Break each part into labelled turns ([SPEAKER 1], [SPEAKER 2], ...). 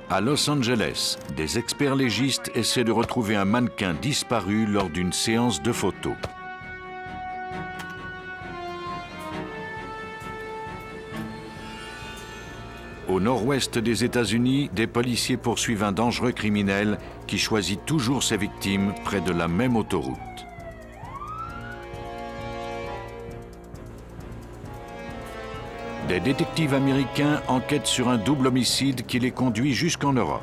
[SPEAKER 1] À Los Angeles, des experts légistes essaient de retrouver un mannequin disparu lors d'une séance de photos. Au nord-ouest des États-Unis, des policiers poursuivent un dangereux criminel qui choisit toujours ses victimes près de la même autoroute. Des détectives américains enquêtent sur un double homicide qui les conduit jusqu'en Europe.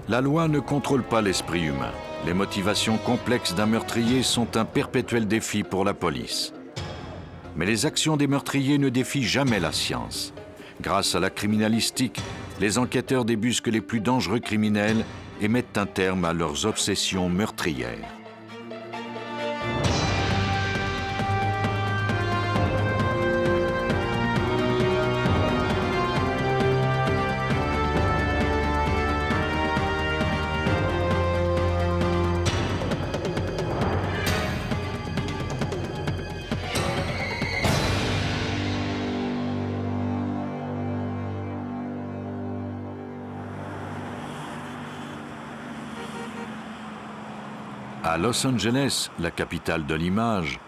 [SPEAKER 1] La loi ne contrôle pas l'esprit humain. Les motivations complexes d'un meurtrier sont un perpétuel défi pour la police. Mais les actions des meurtriers ne défient jamais la science. Grâce à la criminalistique, les enquêteurs débusquent les plus dangereux criminels et mettent un terme à leurs obsessions meurtrières. À Los Angeles, la capitale de l'image,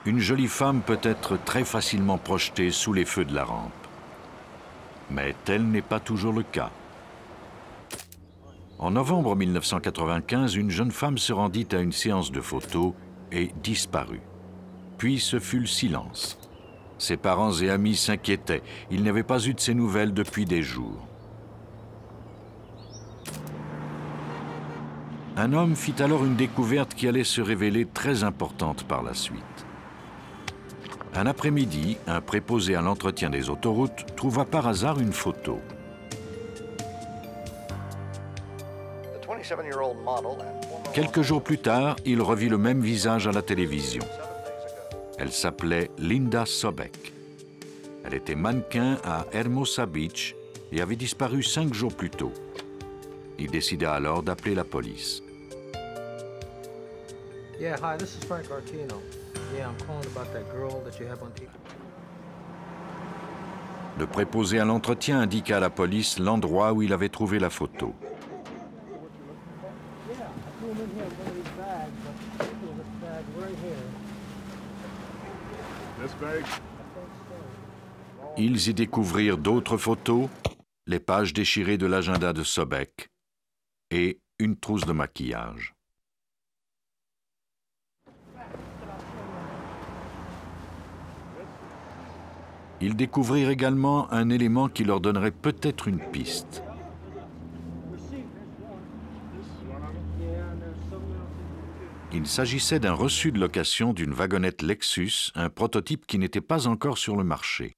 [SPEAKER 1] une jolie femme peut être très facilement projetée sous les feux de la rampe. Mais tel n'est pas toujours le cas. En novembre 1995, une jeune femme se rendit à une séance de photos et disparut. Puis ce fut le silence. Ses parents et amis s'inquiétaient. Ils n'avaient pas eu de ses nouvelles depuis des jours. Un homme fit alors une découverte qui allait se révéler très importante par la suite. Un après-midi, un préposé à l'entretien des autoroutes trouva par hasard une photo. Quelques jours plus tard, il revit le même visage à la télévision. Elle s'appelait Linda Sobek. Elle était mannequin à Hermosa Beach et avait disparu 5 jours plus tôt. Il décida alors d'appeler la police.
[SPEAKER 2] Yeah, hi, this is Frank Artino. Yeah, I'm calling about that girl that you have on TV.
[SPEAKER 1] Le préposé à l'entretien indiqua à la police l'endroit où il avait trouvé la photo. Ils y découvrirent d'autres photos, les pages déchirées de l'agenda de Sobek et une trousse de maquillage. Ils découvrirent également un élément qui leur donnerait peut-être une piste. Il s'agissait d'un reçu de location d'une wagonnette Lexus, un prototype qui n'était pas encore sur le marché.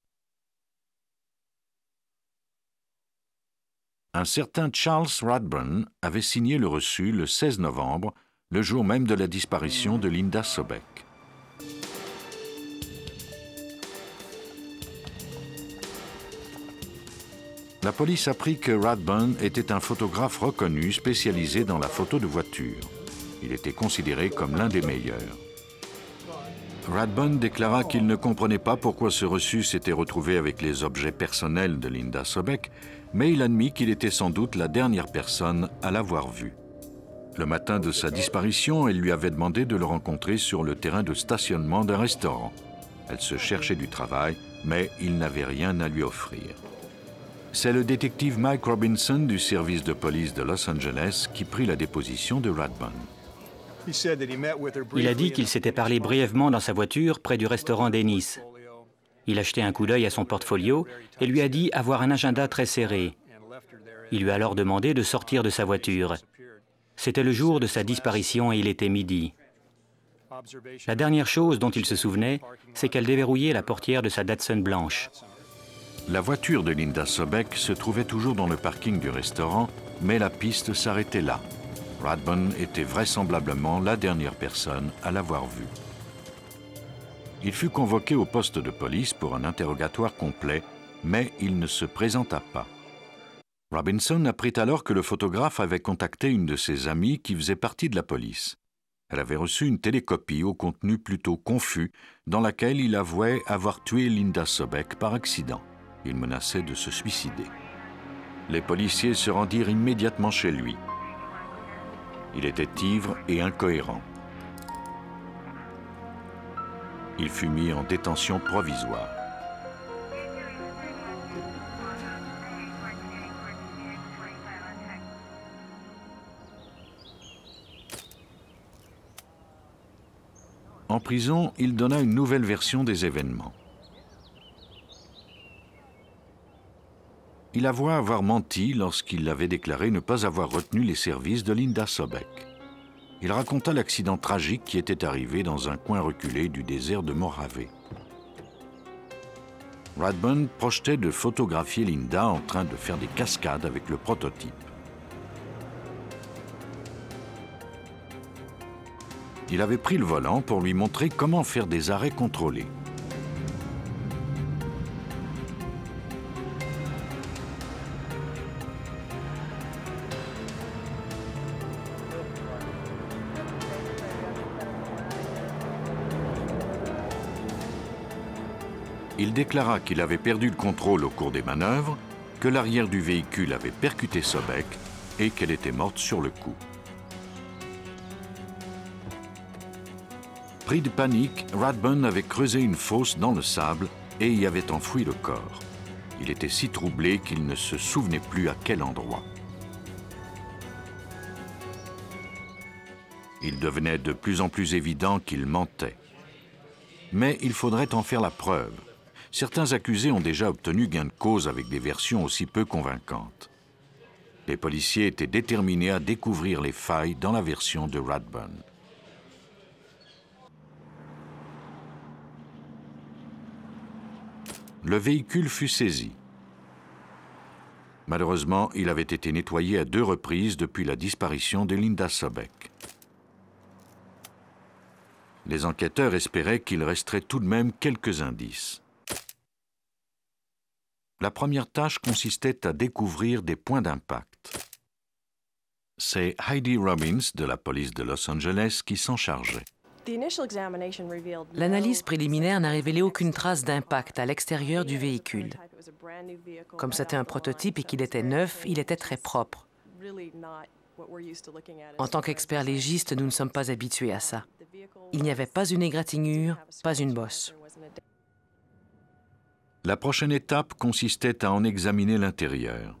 [SPEAKER 1] Un certain Charles Radburn avait signé le reçu le 16 novembre, le jour même de la disparition de Linda Sobek. La police apprit que Radburn était un photographe reconnu spécialisé dans la photo de voiture. Il était considéré comme l'un des meilleurs. Radburn déclara qu'il ne comprenait pas pourquoi ce reçu s'était retrouvé avec les objets personnels de Linda Sobek, mais il admit qu'il était sans doute la dernière personne à l'avoir vue. Le matin de sa disparition, elle lui avait demandé de le rencontrer sur le terrain de stationnement d'un restaurant. Elle se cherchait du travail, mais il n'avait rien à lui offrir. C'est le détective Mike Robinson du service de police de Los Angeles qui prit la déposition de Radburn.
[SPEAKER 3] Il a dit qu'il s'était parlé brièvement dans sa voiture près du restaurant Dennis. Il a jeté un coup d'œil à son portfolio et lui a dit avoir un agenda très serré. Il lui a alors demandé de sortir de sa voiture. C'était le jour de sa disparition et il était midi. La dernière chose dont il se souvenait, c'est qu'elle déverrouillait la portière de sa Datsun blanche.
[SPEAKER 1] La voiture de Linda Sobek se trouvait toujours dans le parking du restaurant, mais la piste s'arrêtait là. Radburn était vraisemblablement la dernière personne à l'avoir vue. Il fut convoqué au poste de police pour un interrogatoire complet, mais il ne se présenta pas. Robinson apprit alors que le photographe avait contacté une de ses amies qui faisait partie de la police. Elle avait reçu une télécopie au contenu plutôt confus, dans laquelle il avouait avoir tué Linda Sobek par accident. Il menaçait de se suicider. Les policiers se rendirent immédiatement chez lui. Il était ivre et incohérent. Il fut mis en détention provisoire. En prison, il donna une nouvelle version des événements. Il avoua avoir menti lorsqu'il avait déclaré ne pas avoir retenu les services de Linda Sobek. Il raconta l'accident tragique qui était arrivé dans un coin reculé du désert de Mojave. Rathbun projetait de photographier Linda en train de faire des cascades avec le prototype. Il avait pris le volant pour lui montrer comment faire des arrêts contrôlés. Il déclara qu'il avait perdu le contrôle au cours des manœuvres, que l'arrière du véhicule avait percuté Sobek et qu'elle était morte sur le coup. Pris de panique, Rathbun avait creusé une fosse dans le sable et y avait enfoui le corps. Il était si troublé qu'il ne se souvenait plus à quel endroit. Il devenait de plus en plus évident qu'il mentait. Mais il faudrait en faire la preuve. Certains accusés ont déjà obtenu gain de cause avec des versions aussi peu convaincantes. Les policiers étaient déterminés à découvrir les failles dans la version de Rathbun. Le véhicule fut saisi. Malheureusement, il avait été nettoyé à 2 reprises depuis la disparition de Linda Sobek. Les enquêteurs espéraient qu'il resterait tout de même quelques indices. La première tâche consistait à découvrir des points d'impact. C'est Heidi Robbins de la police de Los Angeles qui s'en chargeait.
[SPEAKER 4] L'analyse préliminaire n'a révélé aucune trace d'impact à l'extérieur du véhicule. Comme c'était un prototype et qu'il était neuf, il était très propre. En tant qu'experts légistes, nous ne sommes pas habitués à ça. Il n'y avait pas une égratignure, pas une bosse.
[SPEAKER 1] La prochaine étape consistait à en examiner l'intérieur.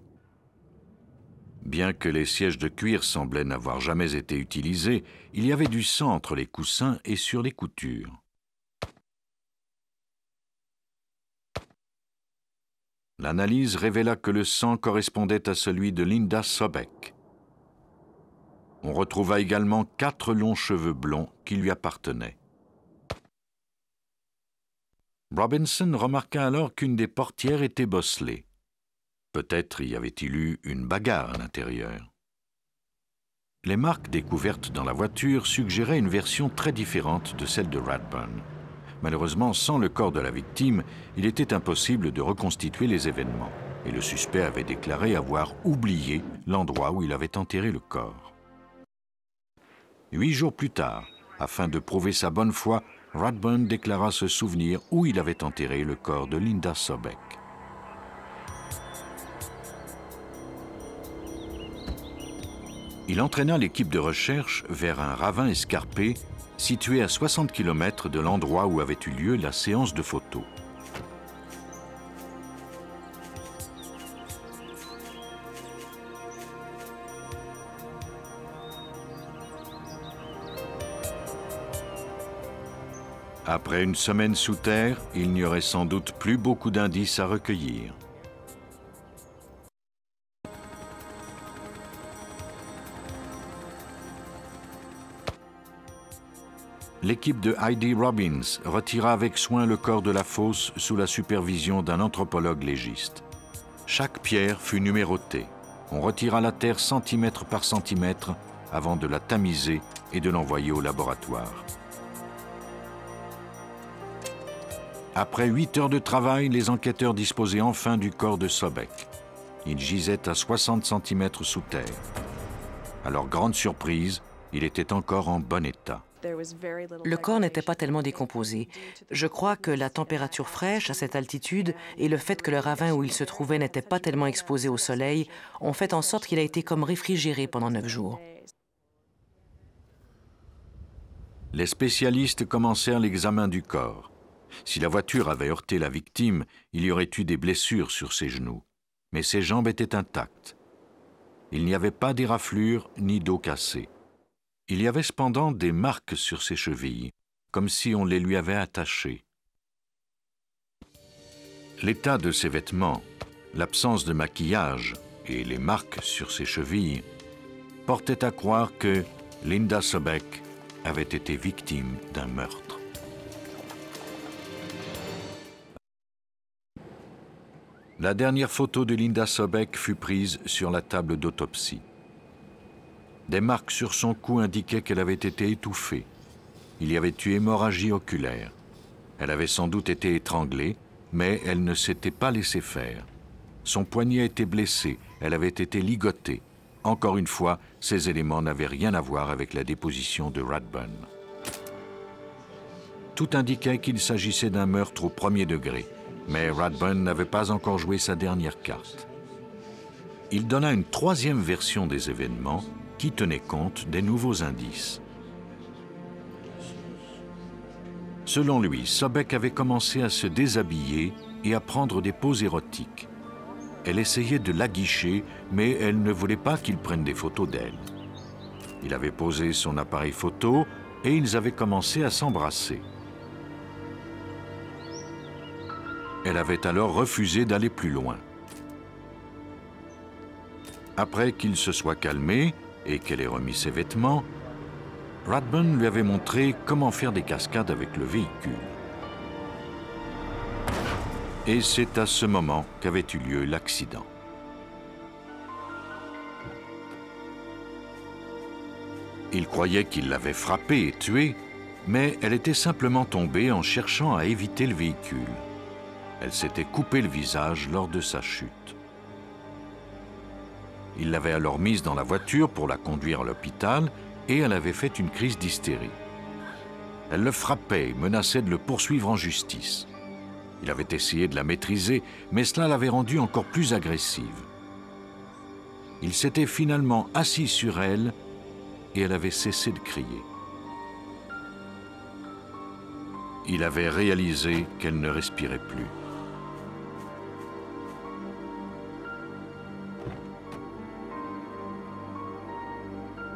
[SPEAKER 1] Bien que les sièges de cuir semblaient n'avoir jamais été utilisés, il y avait du sang entre les coussins et sur les coutures. L'analyse révéla que le sang correspondait à celui de Linda Sobek. On retrouva également 4 longs cheveux blonds qui lui appartenaient. Robinson remarqua alors qu'une des portières était bosselée. Peut-être y avait-il eu une bagarre à l'intérieur. Les marques découvertes dans la voiture suggéraient une version très différente de celle de Rathbun. Malheureusement, sans le corps de la victime, il était impossible de reconstituer les événements, et le suspect avait déclaré avoir oublié l'endroit où il avait enterré le corps. 8 jours plus tard, afin de prouver sa bonne foi, Rathbun déclara se souvenir où il avait enterré le corps de Linda Sobek. Il entraîna l'équipe de recherche vers un ravin escarpé situé à 60 km de l'endroit où avait eu lieu la séance de photos. Après une semaine sous terre, il n'y aurait sans doute plus beaucoup d'indices à recueillir. L'équipe de Heidi Robbins retira avec soin le corps de la fosse sous la supervision d'un anthropologue légiste. Chaque pierre fut numérotée. On retira la terre centimètre par centimètre avant de la tamiser et de l'envoyer au laboratoire. Après 8 heures de travail, les enquêteurs disposaient enfin du corps de Sobek. Il gisait à 60 cm sous terre. À leur grande surprise, il était encore en bon état.
[SPEAKER 4] Le corps n'était pas tellement décomposé. Je crois que la température fraîche à cette altitude et le fait que le ravin où il se trouvait n'était pas tellement exposé au soleil ont fait en sorte qu'il a été comme réfrigéré pendant 9 jours.
[SPEAKER 1] Les spécialistes commencèrent l'examen du corps. Si la voiture avait heurté la victime, il y aurait eu des blessures sur ses genoux. Mais ses jambes étaient intactes. Il n'y avait pas d'éraflure ni d'os cassés. Il y avait cependant des marques sur ses chevilles, comme si on les lui avait attachées. L'état de ses vêtements, l'absence de maquillage et les marques sur ses chevilles portaient à croire que Linda Sobek avait été victime d'un meurtre. La dernière photo de Linda Sobek fut prise sur la table d'autopsie. Des marques sur son cou indiquaient qu'elle avait été étouffée. Il y avait eu hémorragie oculaire. Elle avait sans doute été étranglée, mais elle ne s'était pas laissée faire. Son poignet était blessé, elle avait été ligotée. Encore une fois, ces éléments n'avaient rien à voir avec la déposition de Radburn. Tout indiquait qu'il s'agissait d'un meurtre au premier degré, mais Radburn n'avait pas encore joué sa dernière carte. Il donna une troisième version des événements qui tenait compte des nouveaux indices. Selon lui, Sobek avait commencé à se déshabiller et à prendre des poses érotiques. Elle essayait de l'aguicher, mais elle ne voulait pas qu'il prenne des photos d'elle. Il avait posé son appareil photo et ils avaient commencé à s'embrasser. Elle avait alors refusé d'aller plus loin. Après qu'il se soit calmé et qu'elle ait remis ses vêtements, Radburn lui avait montré comment faire des cascades avec le véhicule. Et c'est à ce moment qu'avait eu lieu l'accident. Il croyait qu'il l'avait frappée et tuée, mais elle était simplement tombée en cherchant à éviter le véhicule. Elle s'était coupé le visage lors de sa chute. Il l'avait alors mise dans la voiture pour la conduire à l'hôpital et elle avait fait une crise d'hystérie. Elle le frappait et menaçait de le poursuivre en justice. Il avait essayé de la maîtriser, mais cela l'avait rendue encore plus agressive. Il s'était finalement assis sur elle et elle avait cessé de crier. Il avait réalisé qu'elle ne respirait plus.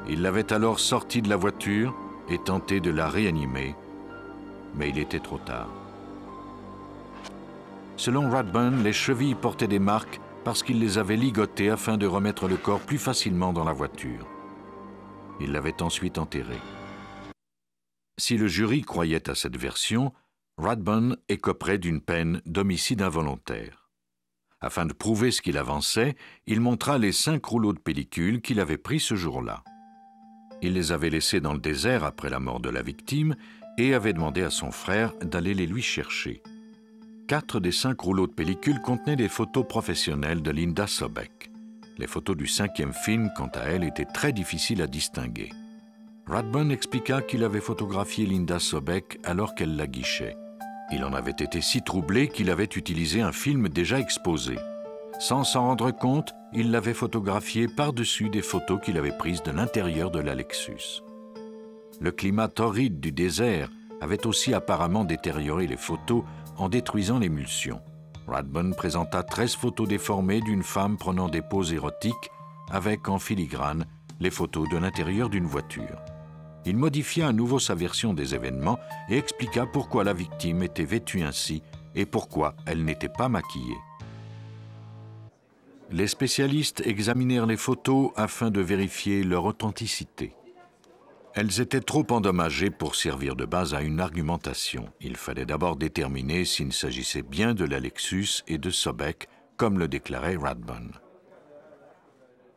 [SPEAKER 1] Il l'avait alors sortie de la voiture et tenté de la réanimer, mais il était trop tard. Selon Radburn, les chevilles portaient des marques parce qu'il les avait ligotées afin de remettre le corps plus facilement dans la voiture. Il l'avait ensuite enterré. Si le jury croyait à cette version, Radburn écoperait d'une peine d'homicide involontaire. Afin de prouver ce qu'il avançait, il montra les 5 rouleaux de pellicule qu'il avait pris ce jour-là. Il les avait laissés dans le désert après la mort de la victime et avait demandé à son frère d'aller les lui chercher. 4 des 5 rouleaux de pellicule contenaient des photos professionnelles de Linda Sobek. Les photos du 5e film, quant à elles, étaient très difficiles à distinguer. Radburn expliqua qu'il avait photographié Linda Sobek alors qu'elle l'aguichait. Il en avait été si troublé qu'il avait utilisé un film déjà exposé. Sans s'en rendre compte, il l'avait photographié par-dessus des photos qu'il avait prises de l'intérieur de la Lexus. Le climat torride du désert avait aussi apparemment détérioré les photos en détruisant l'émulsion. Radburn présenta 13 photos déformées d'une femme prenant des poses érotiques avec en filigrane les photos de l'intérieur d'une voiture. Il modifia à nouveau sa version des événements et expliqua pourquoi la victime était vêtue ainsi et pourquoi elle n'était pas maquillée. Les spécialistes examinèrent les photos afin de vérifier leur authenticité. Elles étaient trop endommagées pour servir de base à une argumentation. Il fallait d'abord déterminer s'il s'agissait bien de la Lexus et de Sobek, comme le déclarait Radburn.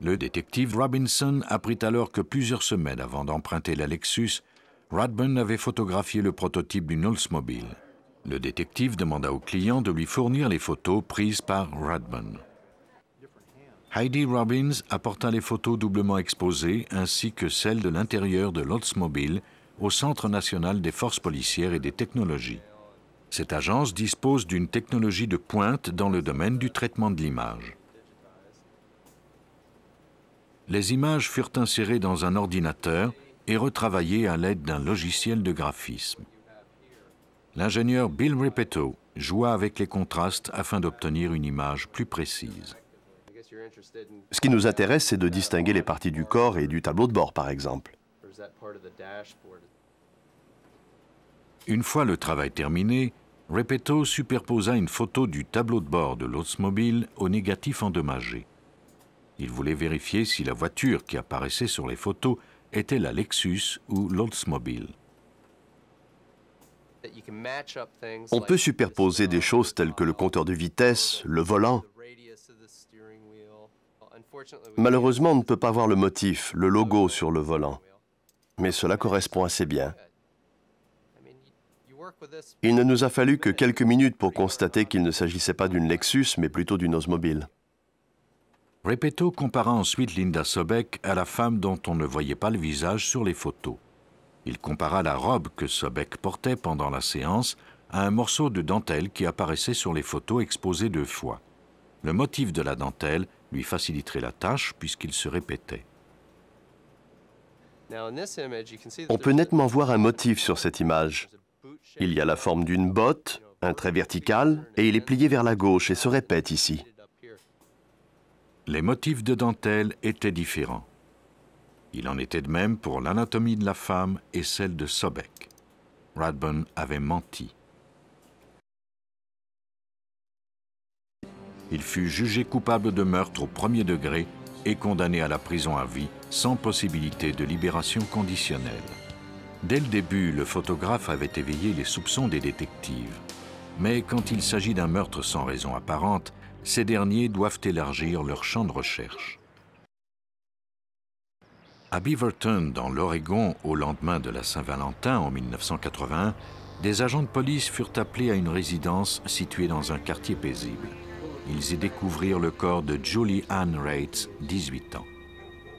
[SPEAKER 1] Le détective Robinson apprit alors que plusieurs semaines avant d'emprunter la Lexus, Radburn avait photographié le prototype d'une Oldsmobile. Le détective demanda au client de lui fournir les photos prises par Radburn. Heidi Robbins apporta les photos doublement exposées ainsi que celles de l'intérieur de l'Oldsmobile au Centre national des forces policières et des technologies. Cette agence dispose d'une technologie de pointe dans le domaine du traitement de l'image. Les images furent insérées dans un ordinateur et retravaillées à l'aide d'un logiciel de graphisme. L'ingénieur Bill Repetto joua avec les contrastes afin d'obtenir une image plus précise.
[SPEAKER 5] Ce qui nous intéresse, c'est de distinguer les parties du corps et du tableau de bord, par exemple.
[SPEAKER 1] Une fois le travail terminé, Repetto superposa une photo du tableau de bord de l'Oldsmobile au négatif endommagé. Il voulait vérifier si la voiture qui apparaissait sur les photos était la Lexus ou l'Oldsmobile.
[SPEAKER 5] On peut superposer des choses telles que le compteur de vitesse, le volant. Malheureusement, on ne peut pas voir le motif, le logo sur le volant. Mais cela correspond assez bien. Il ne nous a fallu que quelques minutes pour constater qu'il ne s'agissait pas d'une Lexus, mais plutôt d'une Oldsmobile.
[SPEAKER 1] Repetto compara ensuite Linda Sobek à la femme dont on ne voyait pas le visage sur les photos. Il compara la robe que Sobek portait pendant la séance à un morceau de dentelle qui apparaissait sur les photos exposées 2 fois. Le motif de la dentelle lui faciliterait la tâche puisqu'il se répétait.
[SPEAKER 5] On peut nettement voir un motif sur cette image. Il y a la forme d'une botte, un trait vertical, et il est plié vers la gauche et se répète ici.
[SPEAKER 1] Les motifs de dentelle étaient différents. Il en était de même pour l'anatomie de la femme et celle de Sobek. Rathbone avait menti. Il fut jugé coupable de meurtre au 1er degré et condamné à la prison à vie, sans possibilité de libération conditionnelle. Dès le début, le photographe avait éveillé les soupçons des détectives. Mais quand il s'agit d'un meurtre sans raison apparente, ces derniers doivent élargir leur champ de recherche. À Beaverton, dans l'Oregon, au lendemain de la Saint-Valentin en 1981, des agents de police furent appelés à une résidence située dans un quartier paisible. Ils y découvrirent le corps de Julie Ann Reitz, 18 ans.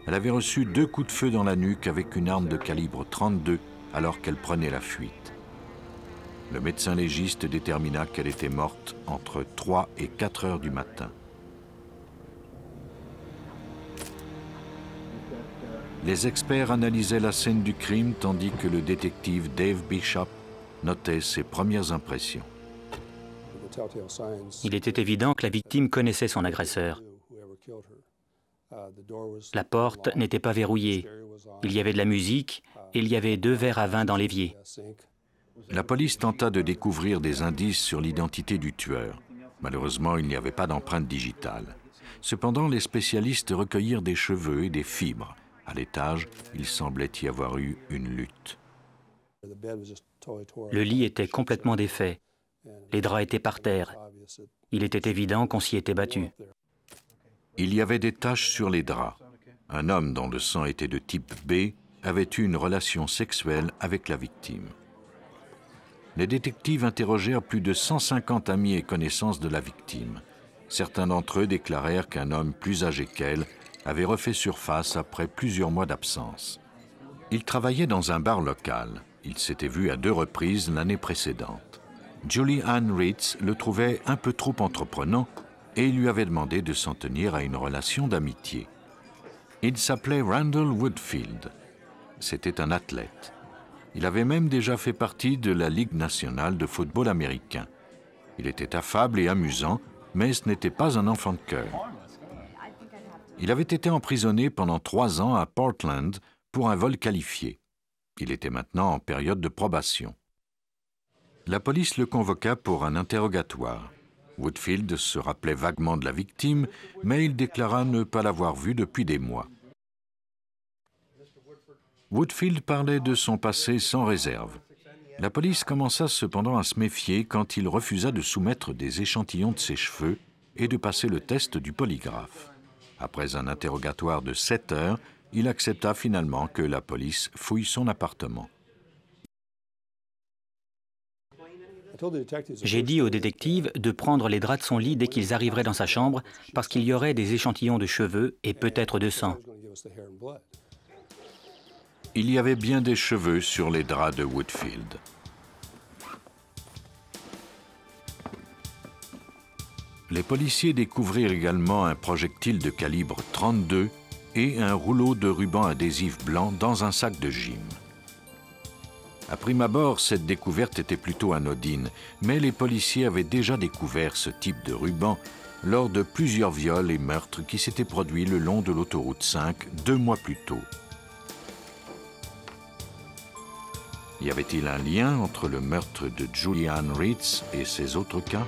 [SPEAKER 1] Elle avait reçu 2 coups de feu dans la nuque avec une arme de calibre 32 alors qu'elle prenait la fuite. Le médecin légiste détermina qu'elle était morte entre 3 et 4 heures du matin. Les experts analysaient la scène du crime tandis que le détective Dave Bishop notait ses premières impressions.
[SPEAKER 3] Il était évident que la victime connaissait son agresseur. La porte n'était pas verrouillée. Il y avait de la musique et il y avait 2 verres à vin dans l'évier.
[SPEAKER 1] La police tenta de découvrir des indices sur l'identité du tueur. Malheureusement, il n'y avait pas d'empreinte digitale. Cependant, les spécialistes recueillirent des cheveux et des fibres. À l'étage, il semblait y avoir eu une lutte.
[SPEAKER 3] Le lit était complètement défait. Les draps étaient par terre. Il était évident qu'on s'y était battu.
[SPEAKER 1] Il y avait des taches sur les draps. Un homme dont le sang était de type B avait eu une relation sexuelle avec la victime. Les détectives interrogèrent plus de 150 amis et connaissances de la victime. Certains d'entre eux déclarèrent qu'un homme plus âgé qu'elle avait refait surface après plusieurs mois d'absence. Il travaillait dans un bar local. Il s'était vu à 2 reprises l'année précédente. Julie Ann Reitz le trouvait un peu trop entreprenant et il lui avait demandé de s'en tenir à une relation d'amitié. Il s'appelait Randall Woodfield. C'était un athlète. Il avait même déjà fait partie de la Ligue nationale de football américain. Il était affable et amusant, mais ce n'était pas un enfant de cœur. Il avait été emprisonné pendant 3 ans à Portland pour un vol qualifié. Il était maintenant en période de probation. La police le convoqua pour un interrogatoire. Woodfield se rappelait vaguement de la victime, mais il déclara ne pas l'avoir vue depuis des mois. Woodfield parlait de son passé sans réserve. La police commença cependant à se méfier quand il refusa de soumettre des échantillons de ses cheveux et de passer le test du polygraphe. Après un interrogatoire de 7 heures, il accepta finalement que la police fouille son appartement.
[SPEAKER 3] J'ai dit aux détectives de prendre les draps de son lit dès qu'ils arriveraient dans sa chambre parce qu'il y aurait des échantillons de cheveux et peut-être de sang.
[SPEAKER 1] il y avait bien des cheveux sur les draps de Woodfield. Les policiers découvrirent également un projectile de calibre 32 et un rouleau de ruban adhésif blanc dans un sac de gym. À prime abord, cette découverte était plutôt anodine, mais les policiers avaient déjà découvert ce type de ruban lors de plusieurs viols et meurtres qui s'étaient produits le long de l'autoroute 5 2 mois plus tôt. Y avait-il un lien entre le meurtre de Julianne Ritz et ces autres cas?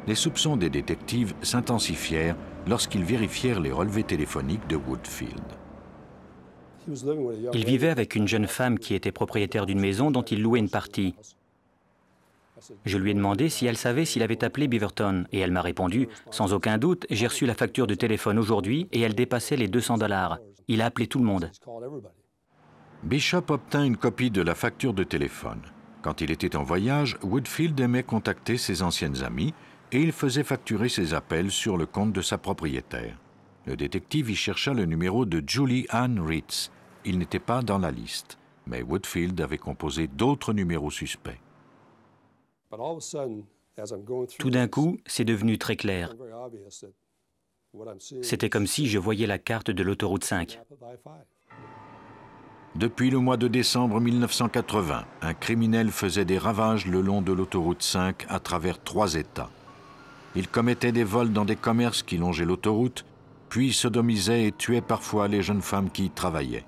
[SPEAKER 1] Les soupçons des détectives s'intensifièrent lorsqu'ils vérifièrent les relevés téléphoniques de Woodfield.
[SPEAKER 3] Il vivait avec une jeune femme qui était propriétaire d'une maison dont il louait une partie. Je lui ai demandé si elle savait s'il avait appelé Beaverton et elle m'a répondu « Sans aucun doute, j'ai reçu la facture de téléphone aujourd'hui et elle dépassait les 200 $. Il a appelé tout le monde. »
[SPEAKER 1] Bishop obtint une copie de la facture de téléphone. Quand il était en voyage, Woodfield aimait contacter ses anciennes amies et il faisait facturer ses appels sur le compte de sa propriétaire. Le détective y chercha le numéro de Julie Ann Ritz. Il n'était pas dans la liste, mais Woodfield avait composé d'autres numéros suspects.
[SPEAKER 3] Tout d'un coup, c'est devenu très clair. C'était comme si je voyais la carte de l'autoroute 5.
[SPEAKER 1] Depuis le mois de décembre 1980, un criminel faisait des ravages le long de l'autoroute 5 à travers 3 États. Il commettait des vols dans des commerces qui longeaient l'autoroute, puis sodomisait et tuait parfois les jeunes femmes qui y travaillaient.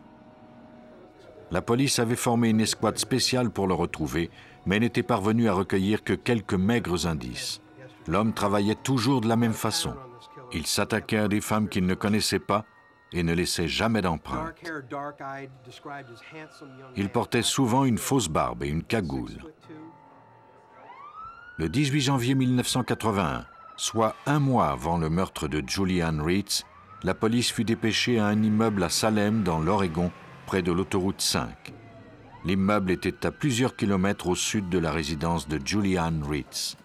[SPEAKER 1] La police avait formé une escouade spéciale pour le retrouver, mais n'était parvenue à recueillir que quelques maigres indices. L'homme travaillait toujours de la même façon. Il s'attaquait à des femmes qu'il ne connaissait pas et ne laissait jamais d'empreinte. Il portait souvent une fausse barbe et une cagoule. Le 18 janvier 1981, soit un mois avant le meurtre de Julianne Ritz, la police fut dépêchée à un immeuble à Salem, dans l'Oregon, près de l'autoroute 5. L'immeuble était à plusieurs kilomètres au sud de la résidence de Julianne Ritz.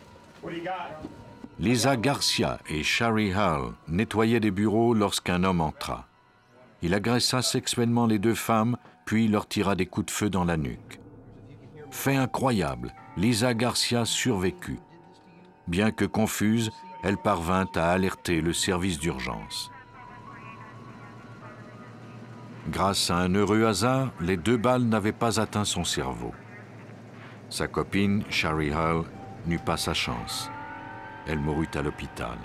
[SPEAKER 1] Lisa Garcia et Shari Hall nettoyaient des bureaux lorsqu'un homme entra. Il agressa sexuellement les 2 femmes, puis leur tira des coups de feu dans la nuque. Fait incroyable, Lisa Garcia survécut. Bien que confuse, elle parvint à alerter le service d'urgence. Grâce à un heureux hasard, les 2 balles n'avaient pas atteint son cerveau. Sa copine, Shari Hall, n'eut pas sa chance. Elle mourut à l'hôpital.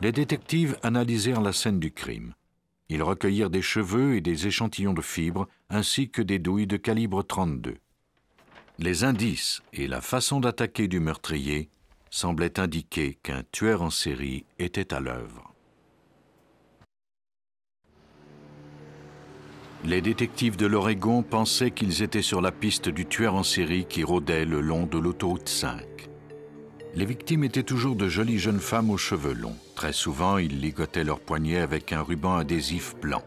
[SPEAKER 1] Les détectives analysèrent la scène du crime. Ils recueillirent des cheveux et des échantillons de fibres, ainsi que des douilles de calibre 32. Les indices et la façon d'attaquer du meurtrier semblaient indiquer qu'un tueur en série était à l'œuvre. Les détectives de l'Oregon pensaient qu'ils étaient sur la piste du tueur en série qui rôdait le long de l'autoroute 5. Les victimes étaient toujours de jolies jeunes femmes aux cheveux longs. Très souvent, ils ligotaient leurs poignets avec un ruban adhésif blanc.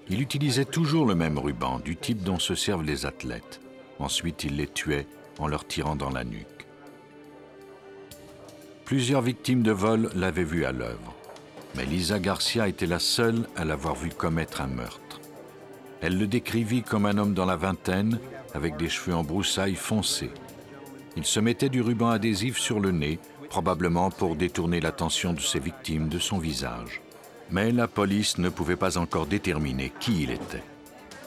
[SPEAKER 1] Il utilisait toujours le même ruban, du type dont se servent les athlètes. Ensuite, il les tuait en leur tirant dans la nuque. Plusieurs victimes de vol l'avaient vu à l'œuvre. Mais Lisa Garcia était la seule à l'avoir vu commettre un meurtre. Elle le décrivit comme un homme dans la vingtaine, avec des cheveux en broussailles foncés. Il se mettait du ruban adhésif sur le nez, probablement pour détourner l'attention de ses victimes de son visage. Mais la police ne pouvait pas encore déterminer qui il était.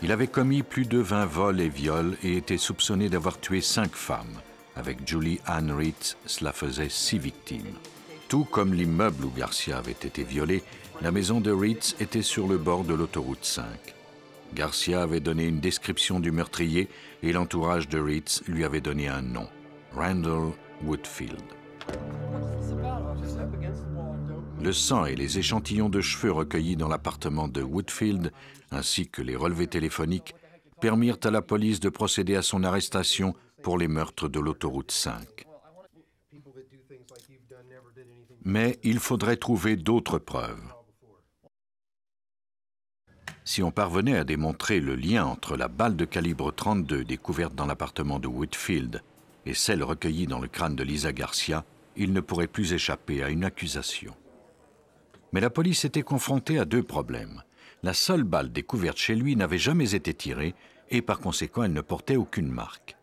[SPEAKER 1] Il avait commis plus de 20 vols et viols et était soupçonné d'avoir tué 5 femmes. Avec Julie Ann Ritz, cela faisait 6 victimes. Tout comme l'immeuble où Garcia avait été violé, la maison de Ritz était sur le bord de l'autoroute 5. Garcia avait donné une description du meurtrier et l'entourage de Ritz lui avait donné un nom, Randall Woodfield. Le sang et les échantillons de cheveux recueillis dans l'appartement de Woodfield, ainsi que les relevés téléphoniques, permirent à la police de procéder à son arrestation pour les meurtres de l'autoroute 5. Mais il faudrait trouver d'autres preuves. Si on parvenait à démontrer le lien entre la balle de calibre 32 découverte dans l'appartement de Woodfield et celle recueillie dans le crâne de Lisa Garcia, il ne pourrait plus échapper à une accusation. Mais la police était confrontée à deux problèmes. La seule balle découverte chez lui n'avait jamais été tirée et par conséquent elle ne portait aucune marque.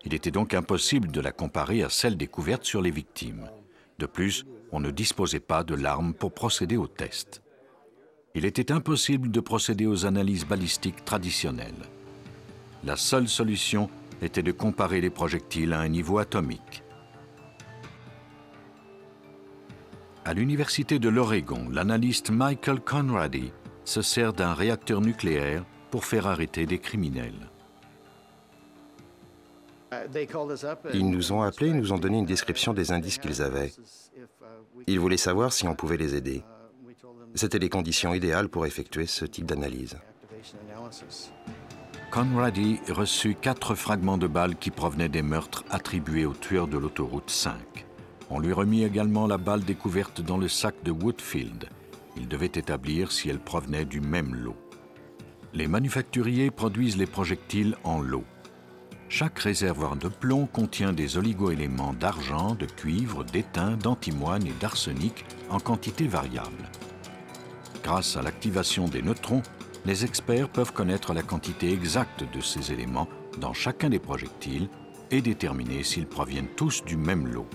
[SPEAKER 1] Il était donc impossible de la comparer à celle découverte sur les victimes. De plus, on ne disposait pas de l'arme pour procéder au test. Il était impossible de procéder aux analyses balistiques traditionnelles. La seule solution était de comparer les projectiles à un niveau atomique. À l'université de l'Oregon, l'analyste Michael Conradi se sert d'un réacteur nucléaire pour faire arrêter des criminels.
[SPEAKER 6] Ils nous ont appelés et nous ont donné une description des indices qu'ils avaient. Ils voulaient savoir si on pouvait les aider. C'était les conditions idéales pour effectuer ce type d'analyse.
[SPEAKER 1] Conradi reçut 4 fragments de balles qui provenaient des meurtres attribués aux tueurs de l'autoroute 5. On lui remit également la balle découverte dans le sac de Woodfield. Il devait établir si elle provenait du même lot. Les manufacturiers produisent les projectiles en lots. Chaque réservoir de plomb contient des oligoéléments d'argent, de cuivre, d'étain, d'antimoine et d'arsenic en quantité variable. Grâce à l'activation des neutrons, les experts peuvent connaître la quantité exacte de ces éléments dans chacun des projectiles et déterminer s'ils proviennent tous du même lot.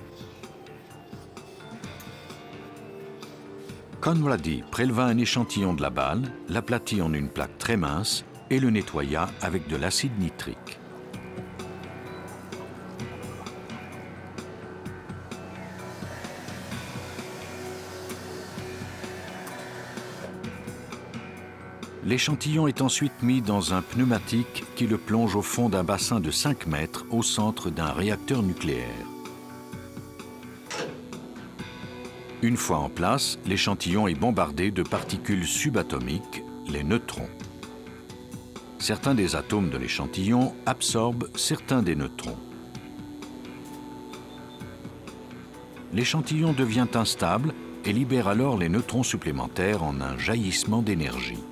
[SPEAKER 1] Conradi préleva un échantillon de la balle, l'aplatit en une plaque très mince et le nettoya avec de l'acide nitrique. L'échantillon est ensuite mis dans un pneumatique qui le plonge au fond d'un bassin de 5 mètres au centre d'un réacteur nucléaire. Une fois en place, l'échantillon est bombardé de particules subatomiques, les neutrons. Certains des atomes de l'échantillon absorbent certains des neutrons. L'échantillon devient instable et libère alors les neutrons supplémentaires en un jaillissement d'énergie.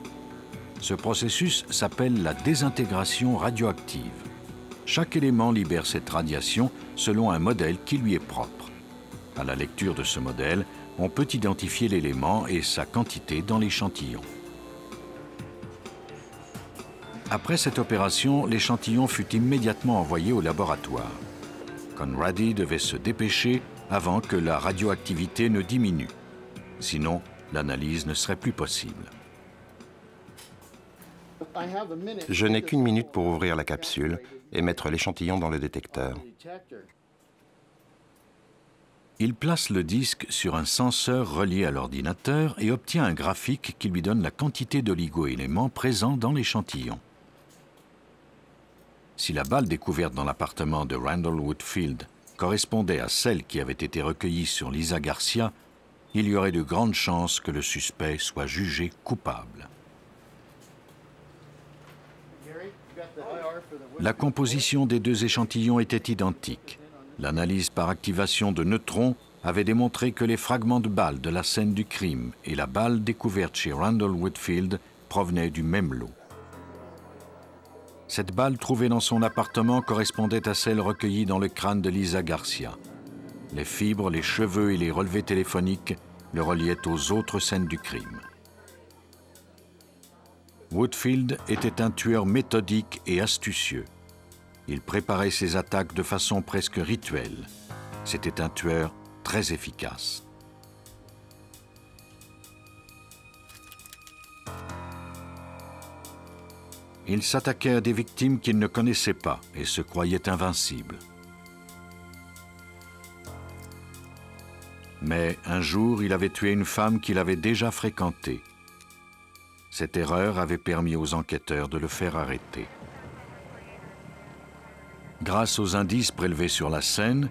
[SPEAKER 1] Ce processus s'appelle la désintégration radioactive. Chaque élément libère cette radiation selon un modèle qui lui est propre. À la lecture de ce modèle, on peut identifier l'élément et sa quantité dans l'échantillon. Après cette opération, l'échantillon fut immédiatement envoyé au laboratoire. Conradi devait se dépêcher avant que la radioactivité ne diminue. Sinon, l'analyse ne serait plus possible.
[SPEAKER 6] Je n'ai qu'une minute pour ouvrir la capsule et mettre l'échantillon dans le détecteur.
[SPEAKER 1] Il place le disque sur un senseur relié à l'ordinateur et obtient un graphique qui lui donne la quantité d'oligo-éléments présents dans l'échantillon. Si la balle découverte dans l'appartement de Randall Woodfield correspondait à celle qui avait été recueillie sur Lisa Garcia, il y aurait de grandes chances que le suspect soit jugé coupable. La composition des deux échantillons était identique. L'analyse par activation de neutrons avait démontré que les fragments de balles de la scène du crime et la balle découverte chez Randall Woodfield provenaient du même lot. Cette balle trouvée dans son appartement correspondait à celle recueillie dans le crâne de Lisa Garcia. Les fibres, les cheveux et les relevés téléphoniques le reliaient aux autres scènes du crime. Woodfield était un tueur méthodique et astucieux. Il préparait ses attaques de façon presque rituelle. C'était un tueur très efficace. Il s'attaquait à des victimes qu'il ne connaissait pas et se croyait invincible. Mais un jour, il avait tué une femme qu'il avait déjà fréquentée. Cette erreur avait permis aux enquêteurs de le faire arrêter. Grâce aux indices prélevés sur la scène,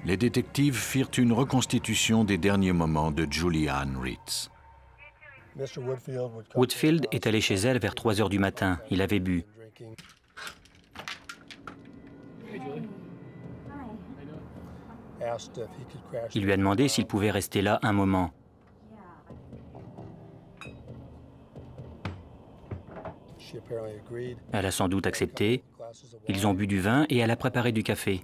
[SPEAKER 1] les détectives firent une reconstitution des derniers moments de Julianne Ritz.
[SPEAKER 3] Woodfield est allé chez elle vers 3 heures du matin. Il avait bu. Il lui a demandé s'il pouvait rester là un moment. Elle a sans doute accepté. Ils ont bu du vin et elle a préparé du café.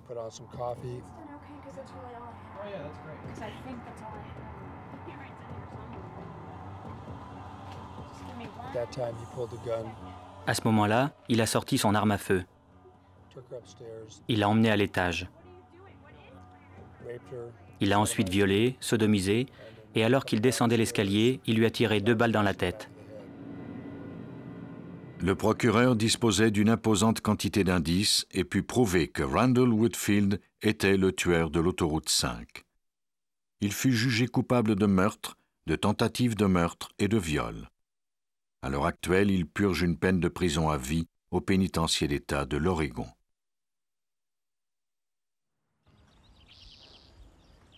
[SPEAKER 3] À ce moment-là, il a sorti son arme à feu. Il l'a emmenée à l'étage. Il l'a ensuite violée, sodomisée, et alors qu'il descendait l'escalier, il lui a tiré 2 balles dans la tête.
[SPEAKER 1] Le procureur disposait d'une imposante quantité d'indices et put prouver que Randall Woodfield était le tueur de l'autoroute 5. Il fut jugé coupable de meurtre, de tentative de meurtre et de viol. À l'heure actuelle, il purge une peine de prison à vie au pénitencier d'État de l'Oregon.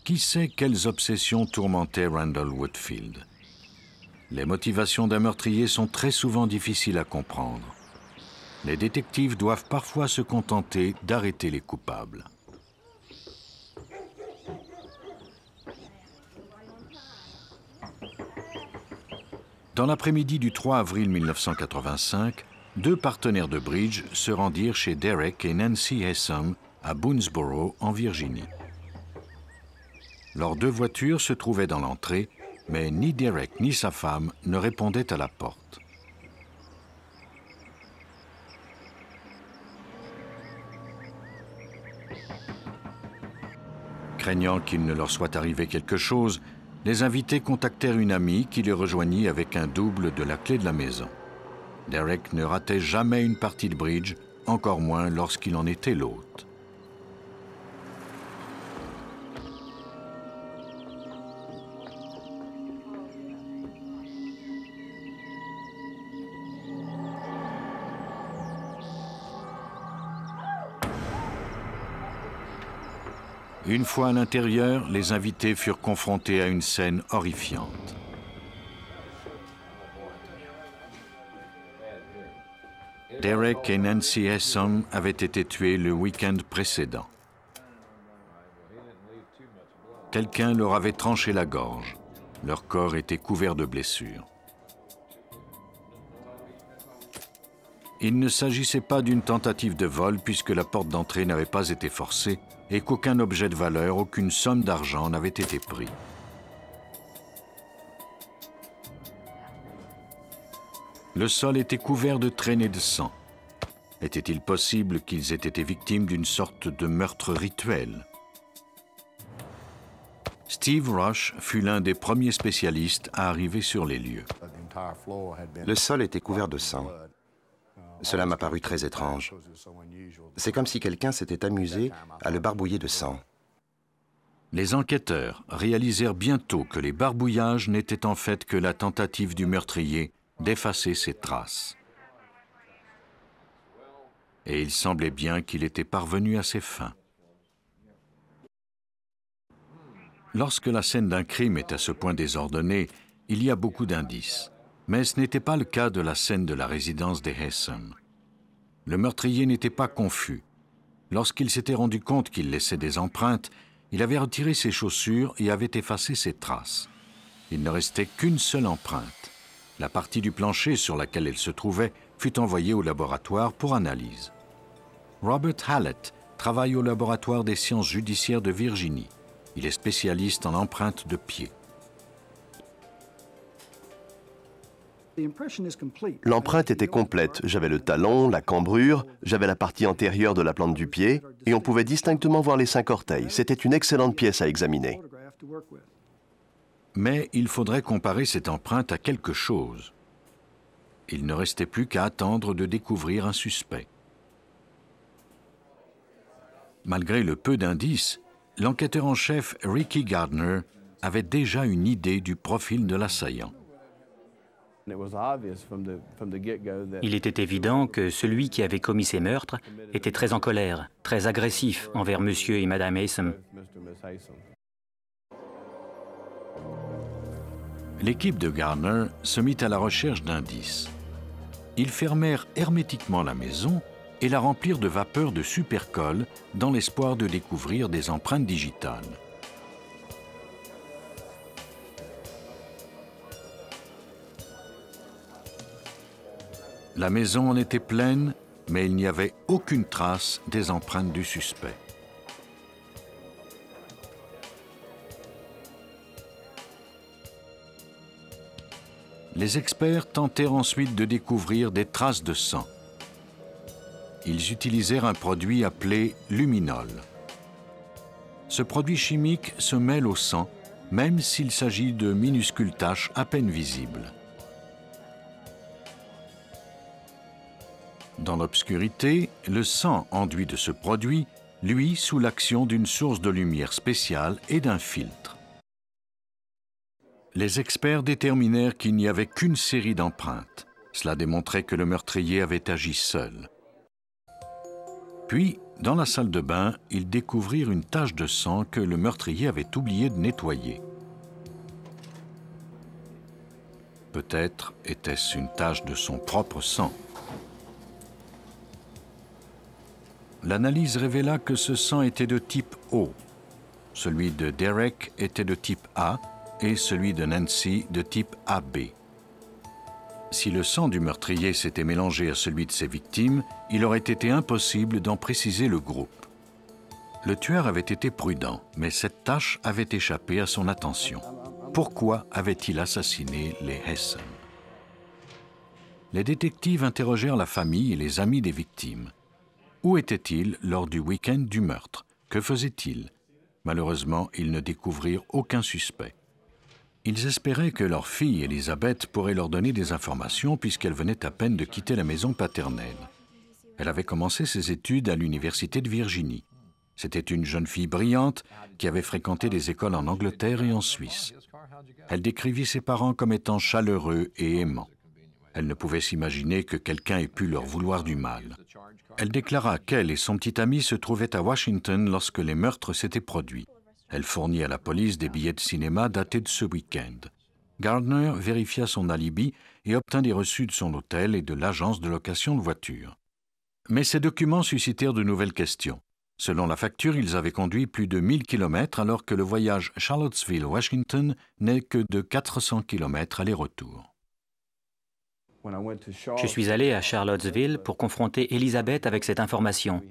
[SPEAKER 1] Qui sait quelles obsessions tourmentaient Randall Woodfield? Les motivations d'un meurtrier sont très souvent difficiles à comprendre. Les détectives doivent parfois se contenter d'arrêter les coupables. Dans l'après-midi du 3 avril 1985, 2 partenaires de bridge se rendirent chez Derek et Nancy Hessom à Boonesboro, en Virginie. Leurs 2 voitures se trouvaient dans l'entrée, mais ni Derek ni sa femme ne répondaient à la porte. Craignant qu'il ne leur soit arrivé quelque chose, les invités contactèrent une amie qui les rejoignit avec un double de la clé de la maison. Derek ne ratait jamais une partie de bridge, encore moins lorsqu'il en était l'hôte. Une fois à l'intérieur, les invités furent confrontés à une scène horrifiante. Derek et Nancy Hessom avaient été tués le week-end précédent. Quelqu'un leur avait tranché la gorge. Leur corps était couvert de blessures. Il ne s'agissait pas d'une tentative de vol puisque la porte d'entrée n'avait pas été forcée et qu'aucun objet de valeur, aucune somme d'argent n'avait été pris. Le sol était couvert de traînées de sang. Était-il possible qu'ils aient été victimes d'une sorte de meurtre rituel? Steve Rush fut l'un des premiers spécialistes à arriver sur les lieux.
[SPEAKER 6] Le sol était couvert de sang. Cela m'a paru très étrange. C'est comme si quelqu'un s'était amusé à le barbouiller de sang.
[SPEAKER 1] Les enquêteurs réalisèrent bientôt que les barbouillages n'étaient en fait que la tentative du meurtrier d'effacer ses traces. Et il semblait bien qu'il était parvenu à ses fins. Lorsque la scène d'un crime est à ce point désordonnée, il y a beaucoup d'indices. Mais ce n'était pas le cas de la scène de la résidence des Hessom. Le meurtrier n'était pas confus. Lorsqu'il s'était rendu compte qu'il laissait des empreintes, il avait retiré ses chaussures et avait effacé ses traces. Il ne restait qu'une seule empreinte. La partie du plancher sur laquelle elle se trouvait fut envoyée au laboratoire pour analyse. Robert Hallett travaille au laboratoire des sciences judiciaires de Virginie. Il est spécialiste en empreintes de pied.
[SPEAKER 5] L'empreinte était complète. J'avais le talon, la cambrure, j'avais la partie antérieure de la plante du pied et on pouvait distinctement voir les 5 orteils. C'était une excellente pièce à examiner.
[SPEAKER 1] Mais il faudrait comparer cette empreinte à quelque chose. Il ne restait plus qu'à attendre de découvrir un suspect. Malgré le peu d'indices, l'enquêteur en chef Ricky Gardner avait déjà une idée du profil de l'assaillant.
[SPEAKER 3] Il était évident que celui qui avait commis ces meurtres était très en colère, très agressif envers monsieur et madame Hessom.
[SPEAKER 1] L'équipe de Gardner se mit à la recherche d'indices. Ils fermèrent hermétiquement la maison et la remplirent de vapeur de supercolle dans l'espoir de découvrir des empreintes digitales. La maison en était pleine, mais il n'y avait aucune trace des empreintes du suspect. Les experts tentèrent ensuite de découvrir des traces de sang. Ils utilisèrent un produit appelé luminol. Ce produit chimique se mêle au sang, même s'il s'agit de minuscules taches à peine visibles. Dans l'obscurité, le sang enduit de ce produit luit sous l'action d'une source de lumière spéciale et d'un filtre. Les experts déterminèrent qu'il n'y avait qu'une série d'empreintes. Cela démontrait que le meurtrier avait agi seul. Puis, dans la salle de bain, ils découvrirent une tache de sang que le meurtrier avait oublié de nettoyer. Peut-être était-ce une tache de son propre sang. L'analyse révéla que ce sang était de type O. Celui de Derek était de type A et celui de Nancy de type AB. Si le sang du meurtrier s'était mélangé à celui de ses victimes, il aurait été impossible d'en préciser le groupe. Le tueur avait été prudent, mais cette tache avait échappé à son attention. Pourquoi avait-il assassiné les Hesson? Les détectives interrogèrent la famille et les amis des victimes. Où était-il lors du week-end du meurtre? Que faisait-il? Malheureusement, ils ne découvrirent aucun suspect. Ils espéraient que leur fille, Elizabeth, pourrait leur donner des informations puisqu'elle venait à peine de quitter la maison paternelle. Elle avait commencé ses études à l'Université de Virginie. C'était une jeune fille brillante qui avait fréquenté des écoles en Angleterre et en Suisse. Elle décrivit ses parents comme étant chaleureux et aimants. Elle ne pouvait s'imaginer que quelqu'un ait pu leur vouloir du mal. Elle déclara qu'elle et son petit ami se trouvaient à Washington lorsque les meurtres s'étaient produits. Elle fournit à la police des billets de cinéma datés de ce week-end. Gardner vérifia son alibi et obtint des reçus de son hôtel et de l'agence de location de voitures. Mais ces documents suscitèrent de nouvelles questions. Selon la facture, ils avaient conduit plus de 1000 km alors que le voyage Charlottesville-Washington n'est que de 400 km aller-retour.
[SPEAKER 3] Je suis allé à Charlottesville pour confronter Elizabeth avec cette information.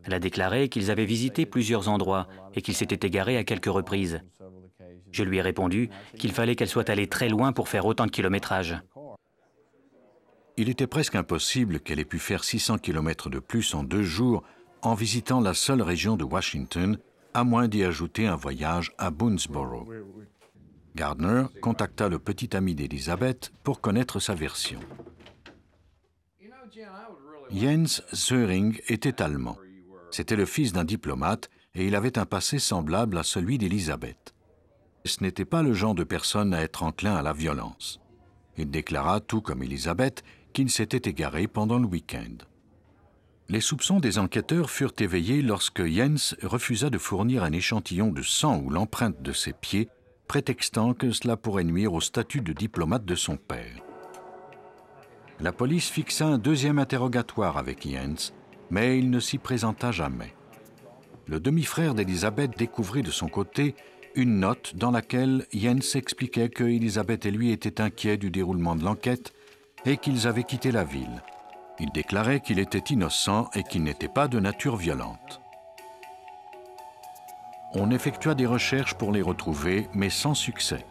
[SPEAKER 3] Elle a déclaré qu'ils avaient visité plusieurs endroits et qu'ils s'étaient égarés à quelques reprises. Je lui ai répondu qu'il fallait qu'elle soit allée très loin pour faire autant de kilométrage.
[SPEAKER 1] Il était presque impossible qu'elle ait pu faire 600 km de plus en 2 jours en visitant la seule région de Washington, à moins d'y ajouter un voyage à Boonesboro. Gardner contacta le petit ami d'Elizabeth pour connaître sa version. Jens Söring était allemand. C'était le fils d'un diplomate et il avait un passé semblable à celui d'Elizabeth. Ce n'était pas le genre de personne à être enclin à la violence. Il déclara, tout comme Elizabeth, qu'il s'était égaré pendant le week-end. Les soupçons des enquêteurs furent éveillés lorsque Jens refusa de fournir un échantillon de sang ou l'empreinte de ses pieds, prétextant que cela pourrait nuire au statut de diplomate de son père. La police fixa un deuxième interrogatoire avec Jens, mais il ne s'y présenta jamais. Le demi-frère d'Elizabeth découvrit de son côté une note dans laquelle Jens expliquait que Elizabeth et lui étaient inquiets du déroulement de l'enquête et qu'ils avaient quitté la ville. Il déclarait qu'il était innocent et qu'il n'était pas de nature violente. On effectua des recherches pour les retrouver, mais sans succès.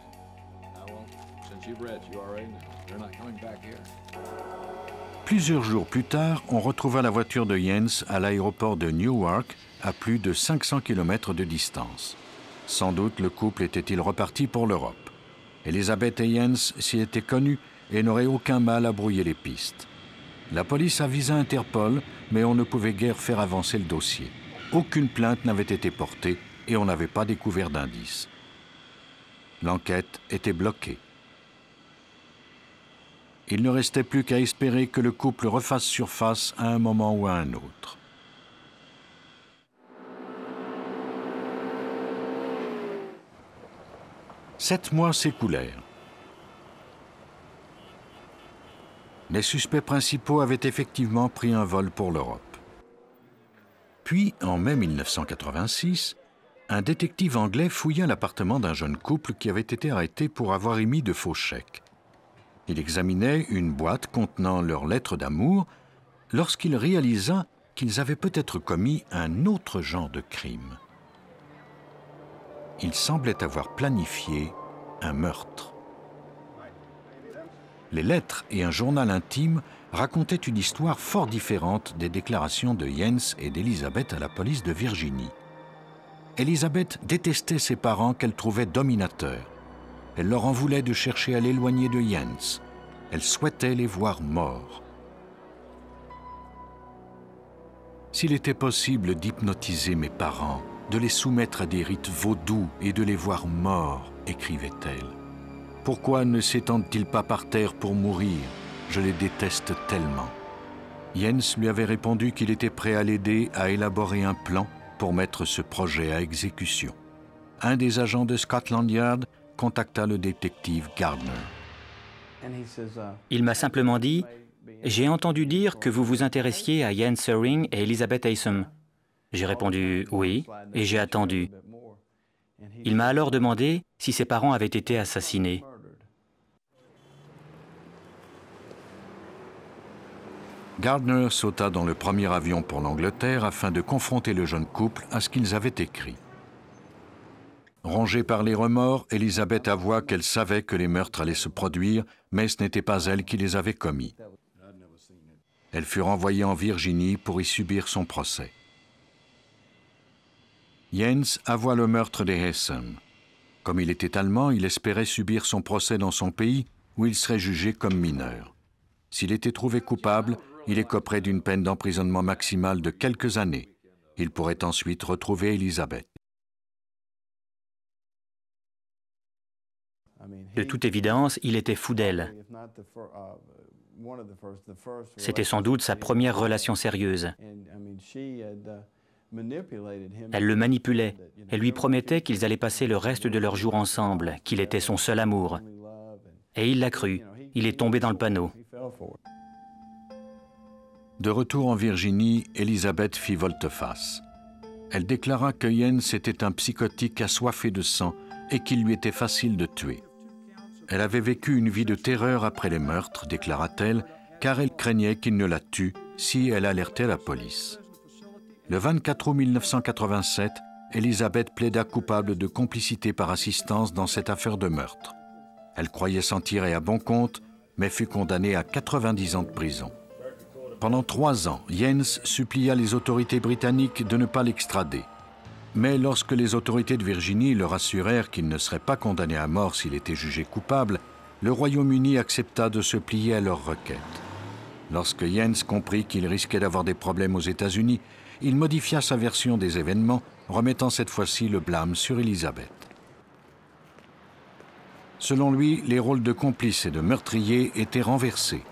[SPEAKER 1] Plusieurs jours plus tard, on retrouva la voiture de Jens à l'aéroport de Newark, à plus de 500 km de distance. Sans doute le couple était-il reparti pour l'Europe. Elizabeth et Jens s'y étaient connus et n'auraient aucun mal à brouiller les pistes. La police avisa Interpol, mais on ne pouvait guère faire avancer le dossier. Aucune plainte n'avait été portée et on n'avait pas découvert d'indices. L'enquête était bloquée. Il ne restait plus qu'à espérer que le couple refasse surface à un moment ou à un autre. Sept mois s'écoulèrent. Les suspects principaux avaient effectivement pris un vol pour l'Europe. Puis, en mai 1986, un détective anglais fouilla l'appartement d'un jeune couple qui avait été arrêté pour avoir émis de faux chèques. Il examinait une boîte contenant leurs lettres d'amour lorsqu'il réalisa qu'ils avaient peut-être commis un autre genre de crime. Ils semblaient avoir planifié un meurtre. Les lettres et un journal intime racontaient une histoire fort différente des déclarations de Jens et d'Elizabeth à la police de Virginie. Elizabeth détestait ses parents qu'elle trouvait dominateurs. Elle leur en voulait de chercher à l'éloigner de Jens. Elle souhaitait les voir morts. S'il était possible d'hypnotiser mes parents, de les soumettre à des rites vaudous et de les voir morts, écrivait-elle. Pourquoi ne s'étendent-ils pas par terre pour mourir? Je les déteste tellement. Jens lui avait répondu qu'il était prêt à l'aider à élaborer un plan pour mettre ce projet à exécution. Un des agents de Scotland Yard contacta le détective Gardner.
[SPEAKER 3] Il m'a simplement dit « J'ai entendu dire que vous vous intéressiez à Jens Söring et Elizabeth Haysom. » J'ai répondu « Oui » et j'ai attendu. Il m'a alors demandé si ses parents avaient été assassinés.
[SPEAKER 1] Gardner sauta dans le premier avion pour l'Angleterre afin de confronter le jeune couple à ce qu'ils avaient écrit. Rongée par les remords, Elizabeth avoua qu'elle savait que les meurtres allaient se produire, mais ce n'était pas elle qui les avait commis. Elle fut renvoyée en Virginie pour y subir son procès. Jens avoua le meurtre des Haysom. Comme il était allemand, il espérait subir son procès dans son pays où il serait jugé comme mineur. S'il était trouvé coupable, il écoperait d'une peine d'emprisonnement maximale de quelques années. Il pourrait ensuite retrouver Elizabeth.
[SPEAKER 3] De toute évidence, il était fou d'elle. C'était sans doute sa première relation sérieuse. Elle le manipulait. Elle lui promettait qu'ils allaient passer le reste de leur jour ensemble, qu'il était son seul amour. Et il l'a cru. Il est tombé dans le panneau.
[SPEAKER 1] De retour en Virginie, Elizabeth fit volte-face. Elle déclara que Jens était un psychotique assoiffé de sang et qu'il lui était facile de tuer. Elle avait vécu une vie de terreur après les meurtres, déclara-t-elle, car elle craignait qu'il ne la tue si elle alertait la police. Le 24 août 1987, Elizabeth plaida coupable de complicité par assistance dans cette affaire de meurtre. Elle croyait s'en tirer à bon compte, mais fut condamnée à 90 ans de prison. Pendant 3 ans, Jens supplia les autorités britanniques de ne pas l'extrader. Mais lorsque les autorités de Virginie leur assurèrent qu'il ne serait pas condamné à mort s'il était jugé coupable, le Royaume-Uni accepta de se plier à leur requête. Lorsque Jens comprit qu'il risquait d'avoir des problèmes aux États-Unis, il modifia sa version des événements, remettant cette fois-ci le blâme sur Elizabeth. Selon lui, les rôles de complice et de meurtrier étaient renversés.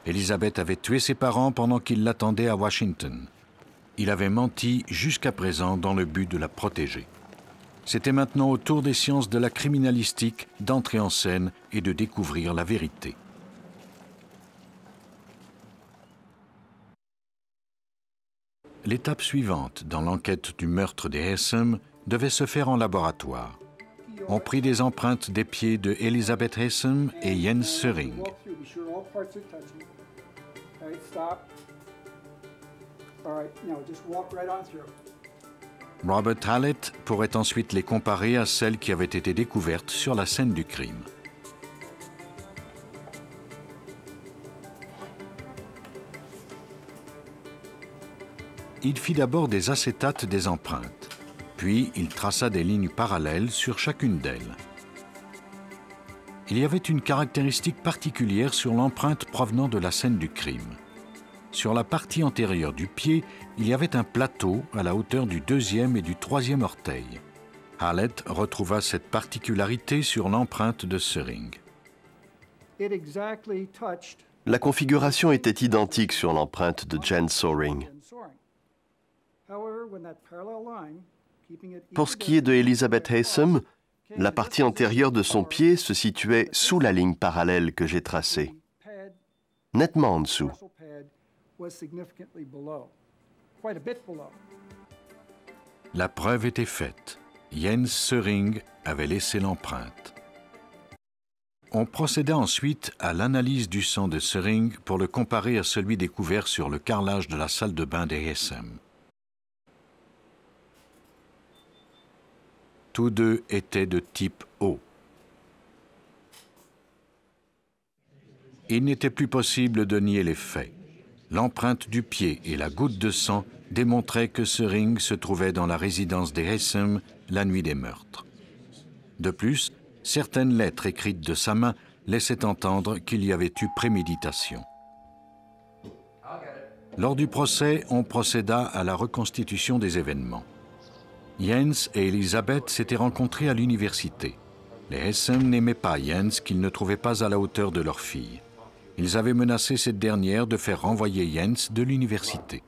[SPEAKER 1] Elizabeth avait tué ses parents pendant qu'il l'attendait à Washington. Il avait menti jusqu'à présent dans le but de la protéger. C'était maintenant au tour des sciences de la criminalistique d'entrer en scène et de découvrir la vérité. L'étape suivante dans l'enquête du meurtre des Haysom devait se faire en laboratoire. On prit des empreintes des pieds de Elizabeth Haysom et Jens Söring. Robert Hallett pourrait ensuite les comparer à celles qui avaient été découvertes sur la scène du crime. Il fit d'abord des acétates des empreintes, puis il traça des lignes parallèles sur chacune d'elles. Il y avait une caractéristique particulière sur l'empreinte provenant de la scène du crime. Sur la partie antérieure du pied, il y avait un plateau à la hauteur du 2e et du 3e orteil. Hallett retrouva cette particularité sur l'empreinte de Söring.
[SPEAKER 5] La configuration était identique sur l'empreinte de Jens Söring. Pour ce qui est de Elizabeth Haysom, la partie antérieure de son pied se situait sous la ligne parallèle que j'ai tracée, nettement en dessous.
[SPEAKER 1] La preuve était faite. Jens Söring avait laissé l'empreinte. On procéda ensuite à l'analyse du sang de Söring pour le comparer à celui découvert sur le carrelage de la salle de bain des Haysom. Tous deux étaient de type O. Il n'était plus possible de nier les faits. L'empreinte du pied et la goutte de sang démontraient que ce ring se trouvait dans la résidence des Haysom la nuit des meurtres. De plus, certaines lettres écrites de sa main laissaient entendre qu'il y avait eu préméditation. Lors du procès, on procéda à la reconstitution des événements. Jens et Elisabeth s'étaient rencontrés à l'université. Les Haysom n'aimaient pas Jens, qu'ils ne trouvaient pas à la hauteur de leur fille. Ils avaient menacé cette dernière de faire renvoyer Jens de l'université.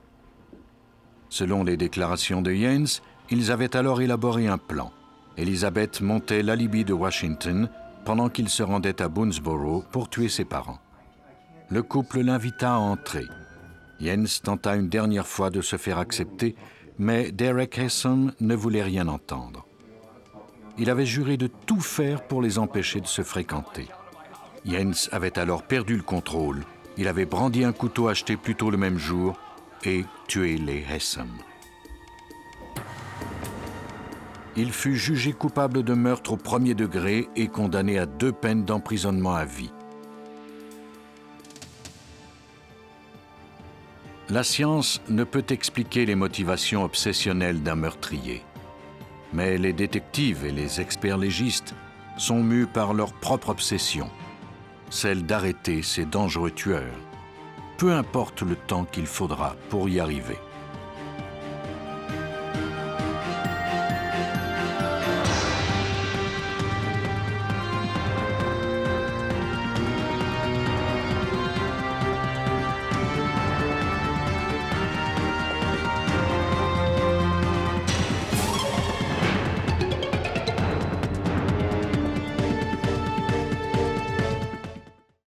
[SPEAKER 1] Selon les déclarations de Jens, ils avaient alors élaboré un plan. Elisabeth montait l'alibi de Washington pendant qu'il se rendait à Boonesboro pour tuer ses parents. Le couple l'invita à entrer. Jens tenta une dernière fois de se faire accepter, mais Derek Haysom ne voulait rien entendre. Il avait juré de tout faire pour les empêcher de se fréquenter. Jens avait alors perdu le contrôle. Il avait brandi un couteau acheté plus tôt le même jour et tué les Haysom. Il fut jugé coupable de meurtre au premier degré et condamné à 2 peines d'emprisonnement à vie. La science ne peut expliquer les motivations obsessionnelles d'un meurtrier. Mais les détectives et les experts légistes sont mus par leur propre obsession, celle d'arrêter ces dangereux tueurs, peu importe le temps qu'il faudra pour y arriver.